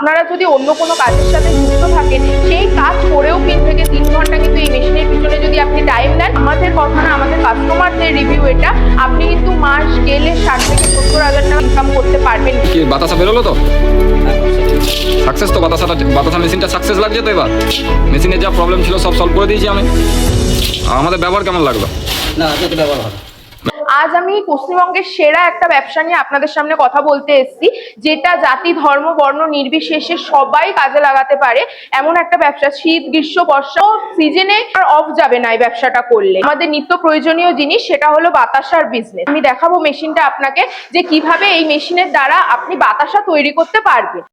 আপনারা যদি অন্য কোনো কাজের সাথে যুক্ত থাকেন, সেই কাজ করেও 3 ঘন্টা কিন্তু এই মেশিনের পিছনে যদি আপনি টাইম দেন, আমাদের কথা না, আমাদের কাস্টমারদের রিভিউ এটা, আপনি কিন্তু মাস গেলে 60 থেকে 70,000 টাকা ইনকাম করতে পারবেন। কি বাতাসা বেরোলো তো? সাকসেস তো, বাতাসা মেশিনটা সাকসেস লাগছে তো। এবার মেশিনের যা প্রবলেম ছিল সব সলভ করে দিয়েছি আমি। আমাদের ব্যবহার কেমন লাগলো? না, আজকে ব্যবহার ভালো। আজ আমি পশ্চিমবঙ্গের সেরা একটা ব্যবসা নিয়ে আপনাদের সামনে কথা বলতে এসেছি, যেটা জাতি ধর্ম বর্ণ নির্বিশেষে সবাই কাজে লাগাতে পারে এমন একটা ব্যবসা। শীত গ্রীষ্ম বর্ষা সিজনে আর অফ যাবে না এই ব্যবসাটা করলে। আমাদের নিত্য প্রয়োজনীয় জিনিস সেটা হলো বাতাসার বিজনেস। আমি দেখাবো মেশিনটা আপনাকে, যে কিভাবে এই মেশিনের দ্বারা আপনি বাতাসা তৈরি করতে পারবেন।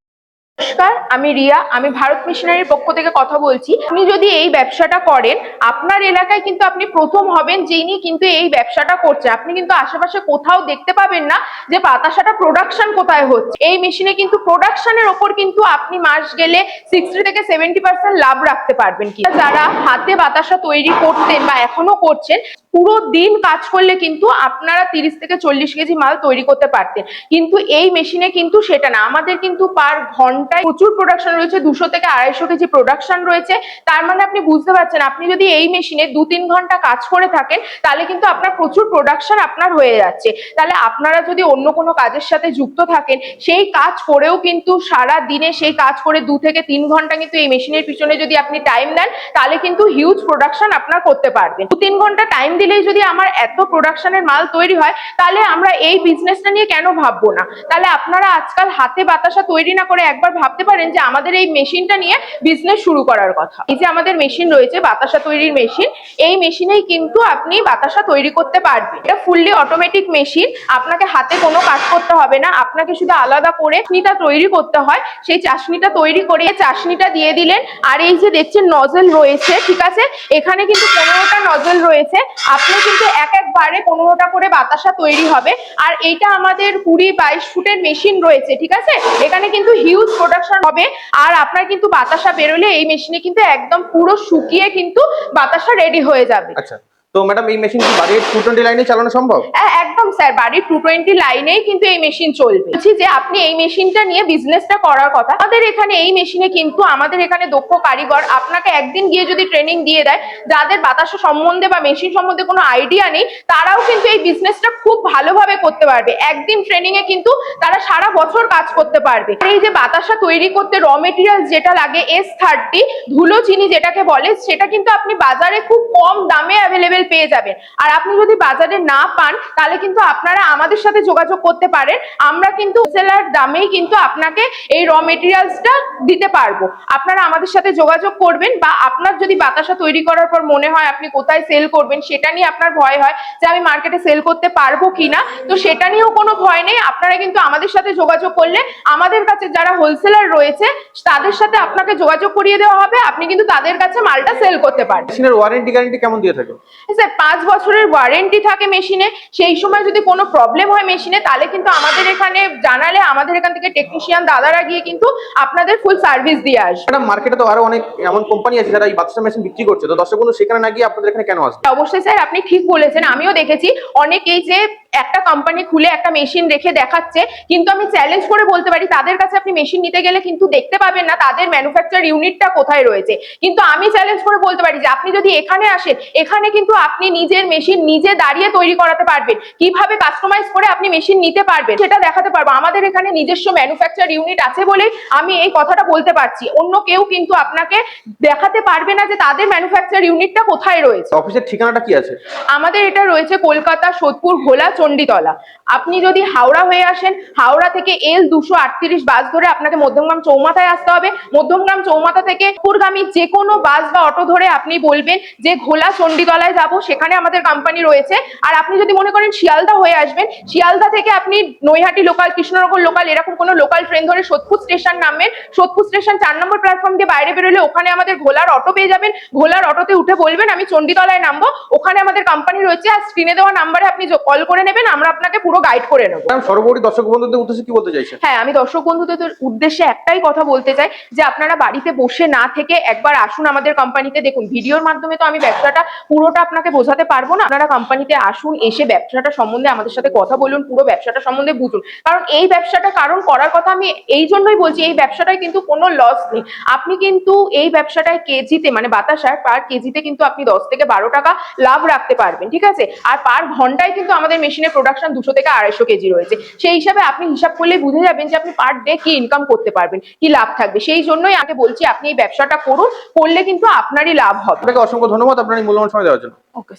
নমস্কার, আমি রিয়া, আমি ভারত মিশনারির পক্ষ থেকে কথা বলছি। আপনি যদি এই ব্যবসাটা করেন, আপনার এলাকায় কিন্তু আপনি প্রথম হবেন যিনি কিন্তু এই ব্যবসাটা করছে। আপনি কিন্তু আশেপাশে কোথাও দেখতে পাবেন না যে বাতাসাটা প্রোডাকশন কোথায় হচ্ছে। এই মেশিনে কিন্তু প্রোডাকশনের ওপর কিন্তু আপনি মাস গেলে 60 থেকে 70% লাভ রাখতে পারবেন। কি যারা হাতে বাতাসা তৈরি করতেন বা এখনো করছেন, পুরো দিন কাজ করলে কিন্তু আপনারা 30 থেকে 40 কেজি মাল তৈরি করতে পারতেন, কিন্তু এই মেশিনে কিন্তু সেটা না। আমাদের কিন্তু পার ঘন্টায় প্রচুর প্রোডাকশন রয়েছে, 200 থেকে 250 কেজি প্রোডাকশন রয়েছে। তার মানে আপনি বুঝতে পারছেন, আপনি যদি এই মেশিনে 2-3 ঘন্টা কাজ করে থাকেন, তাহলে কিন্তু আপনার প্রচুর প্রোডাকশন আপনার হয়ে যাচ্ছে। তাহলে আপনারা যদি অন্য কোনো কাজের সাথে যুক্ত থাকেন, সেই কাজ করেও কিন্তু সারা দিনে সেই কাজ করে 2 থেকে 3 ঘন্টা কিন্তু এই মেশিনের পিছনে যদি আপনি টাইম দেন, তাহলে কিন্তু হিউজ প্রোডাকশন আপনার করতে পারবেন। 2-3 ঘন্টা টাইম দিলেই যদি আমার এত প্রোডাকশনের মাল তৈরি হয়, তাহলে আমরা এই বিজনেসটা নিয়ে কেন ভাববো না? তাহলে আপনারা আজকাল হাতে বাতাসা তৈরি না করে একবার ভাবতে পারেন যে আমাদের এই মেশিনটা নিয়ে বিজনেস শুরু করার কথা। এই যে আমাদের মেশিন রয়েছে বাতাসা তৈরির মেশিন, এই মেশিনেই কিন্তু আপনি বাতাসা তৈরি করতে পারবেন। এটা ফুললি অটোমেটিক মেশিন, আপনাকে হাতে কোনো কাজ করতে হবে না। আপনাকে শুধু আলাদা করে চাশনিটা তৈরি করতে হয়। সেই চাশনিটা তৈরি করে চাশনিটা দিয়ে দিলেন। আর এই যে দেখছেন নজল রয়েছে, ঠিক আছে, এখানে কিন্তু 15টা নজল রয়েছে। আপনি কিন্তু একবারে 15টা করে বাতাসা তৈরি হবে। আর এইটা আমাদের 20-22 ফুটের মেশিন রয়েছে, ঠিক আছে। এখানে কিন্তু হিউজ প্রোডাকশন হবে। আর আপনার কিন্তু বাতাসা বেরোলে এই মেশিনে কিন্তু একদম পুরো শুকিয়ে কিন্তু বাতাসা রেডি হয়ে যাবে। আচ্ছা, তো ম্যাডাম এই মেশিন কি বাড়ির 220 লাইনে চালানো সম্ভব? একদম স্যার, বাড়ির 220 লাইনেই কিন্তু এই মেশিন চলবে। বলছি যে আপনি এই মেশিনটা নিয়ে বিজনেসটা করার কথা। আমাদের এখানে এই মেশিনে কিন্তু আমাদের এখানে দক্ষ কারিগর আপনাকে একদিন গিয়ে যদি ট্রেনিং দিয়ে দেয়, যাদের বাতাসা সম্বন্ধে বা মেশিন সম্বন্ধে কোনো আইডিয়া নেই, তারাও কিন্তু এই বিজনেসটা খুব ভালোভাবে করতে পারবে। একদিন ট্রেনিং এ কিন্তু তারা সারা বছর কাজ করতে পারবে। এই যে বাতাসা তৈরি করতে র মেটেরিয়াল যেটা লাগে S30 ধুলো চিনি যেটাকে বলে, সেটা কিন্তু আপনি বাজারে খুব কম দামে অ্যাভেলেবেল পেয়ে যাবেন। আর আপনি যদি বাজারে না পান, তাহলে কিন্তু আপনারা আমাদের সাথে যোগাযোগ করতে পারেন। আমরা কিন্তু হোলসেলার দামেই কিন্তু আপনাকে এই র মেটেরিয়ালসটা দিতে পারবো। আপনারা আমাদের সাথে যোগাযোগ করবেন। বা আপনার যদি বাতাসা তৈরি করার পর মনে হয় আপনি কোথায় সেল করবেন, সেটা নিয়ে আপনার ভয় হয় যে আমি মার্কেটে সেল করতে পারবো কিনা, তো সেটা নিয়েও কোনো ভয় নেই। আপনারা কিন্তু আমাদের সাথে যোগাযোগ করলে আমাদের কাছে যারা হোলসেলার রয়েছে তাদের সাথে আপনাকে যোগাযোগ করিয়ে দেওয়া হবে। আপনি কিন্তু তাদের কাছে মালটা সেল করতে পারবেন। মেশিনের ওয়ারেন্টি গ্যারান্টি কেমন দিয়ে থাকে? স্যার 5 বছরের ওয়ারেন্টি থাকে মেশিনে। সেই সময় যদি কোনো প্রবলেম হয় মেশিনে, তাহলে কিন্তু আমাদের এখানে জানালে আমাদের এখান থেকে টেকনিশিয়ান দাদারা গিয়ে কিন্তু আপনাদের ফুল সার্ভিস দিয়ে আসবে। ম্যাডাম মার্কেটে তো আরো অনেক এমন কোম্পানি আছে যারা এই বাতাসা মেশিন বিক্রি করছে, তো দর্শক বন্ধু সেখানে না গিয়ে আপনাদের এখানে কেন আসবে? অবশ্যই স্যার, আপনি ঠিক বলেছেন। আমিও দেখেছি অনেকেই যে একটা কোম্পানি খুলে একটা মেশিন রেখে দেখাচ্ছে, কিন্তু আমি চ্যালেঞ্জ করে বলতে পারি তাদের কাছে আপনি মেশিন নিতে গেলে কিন্তু দেখতে পাবেন না তাদের ম্যানুফ্যাকচার ইউনিটটা কোথায় রয়েছে। কিন্তু আমি চ্যালেঞ্জ করে বলতে পারি যে আপনি যদি এখানে আসেন, এখানে কিন্তু আপনি নিজের মেশিন নিজে দাঁড়িয়ে তৈরি করাতে পারবেন। কিভাবে কাস্টমাইজ করে আপনি মেশিন নিতে পারবেন সেটা দেখাতে পারবো। আমাদের এখানে নিজস্ব ম্যানুফ্যাকচার ইউনিট আছে বলেই আমি এই কথাটা বলতে পারছি। অন্য কেউ কিন্তু আপনাকে দেখাতে পারবে না যে তাদের ম্যানুফ্যাকচার ইউনিটটা কোথায় রয়েছে। অফিসের ঠিকানাটা কি আছে? আমাদের এটা রয়েছে কলকাতা, সোদপুর, ঘোলা, চণ্ডীতলা। আপনি যদি হাওড়া হয়ে আসেন, হাওড়া থেকে L238 বাস ধরে আপনাকে মধ্যমগ্রাম চৌমাথায় আসতে হবে। মধ্যমগ্রাম চৌমাথা থেকে পুরগামী যে কোনো বাস বা অটো ধরে আপনি বলবেন যে ঘোলা চণ্ডীতলায় যাব, সেখানে আমাদের কোম্পানি রয়েছে। আর আপনি যদি মনে করেন শিয়ালদা হয়ে আসবেন, শিয়ালদা থেকে আপনি নৈহাটি লোকাল, কৃষ্ণনগর লোকাল, এরকম কোনো লোকাল ট্রেন ধরে সোদপুর স্টেশন নামবেন। সোদপুর স্টেশন 4 নম্বর প্ল্যাটফর্ম দিয়ে বাইরে বেরোলে ওখানে আমাদের ঘোলার অটো পেয়ে যাবেন। ঘোলার অটোতে উঠে বলবেন আমি চণ্ডীতলায় নামবো, ওখানে আমাদের কোম্পানি রয়েছে। আর স্ক্রিনে দেওয়া নাম্বারে আপনি কল করে নেবেন। নেবেন, আমরা আপনাকে পুরো গাইড করে নেবো। ম্যাম সর্বোপরি দর্শক বন্ধুদের উদ্দেশ্যে কি বলতে চাইছেন? হ্যাঁ, আমি দর্শক বন্ধুদের উদ্দেশ্যে একটাই কথা বলতে চাই যে আপনারা বাড়িতে বসে না থেকে একবার আসুন আমাদের কোম্পানিতে। দেখুন, ভিডিওর মাধ্যমে তো আমি ব্যবসাটা পুরোটা আপনাকে বোঝাতে পারবো না। আপনারা কোম্পানিতে আসুন, এসে ব্যবসাটা সম্বন্ধে আমাদের সাথে কথা বলুন, পুরো ব্যবসাটা সম্বন্ধে বুঝুন। কারণ এই ব্যবসাটা কারণ করার কথা আমি এই জন্যই বলছি, এই ব্যবসাটায় কিন্তু কোনো লস নেই। আপনি কিন্তু এই ব্যবসাটায় কেজিতে মানে বাতাসার পার কেজিতে কিন্তু আপনি 10 থেকে 12 টাকা লাভ রাখতে পারবেন, ঠিক আছে? আর পার ঘন্টায় কিন্তু আমাদের মেশিনের প্রোডাকশন 200 থেকে 250 কেজি রয়েছে। সেই হিসাবে আপনি হিসাব করলে বুঝে যাবেন যে আপনি পার ডে কি ইনকাম করতে পারবেন, কি লাভ থাকবে। সেই জন্যই আগে বলছি আপনি এই ব্যবসাটা করুন, করলে কিন্তু আপনারই লাভ হবে। আপনাকে অসংখ্য ধন্যবাদ আপনার এই মূল্যবান সময় দেওয়ার জন্য। ওকে।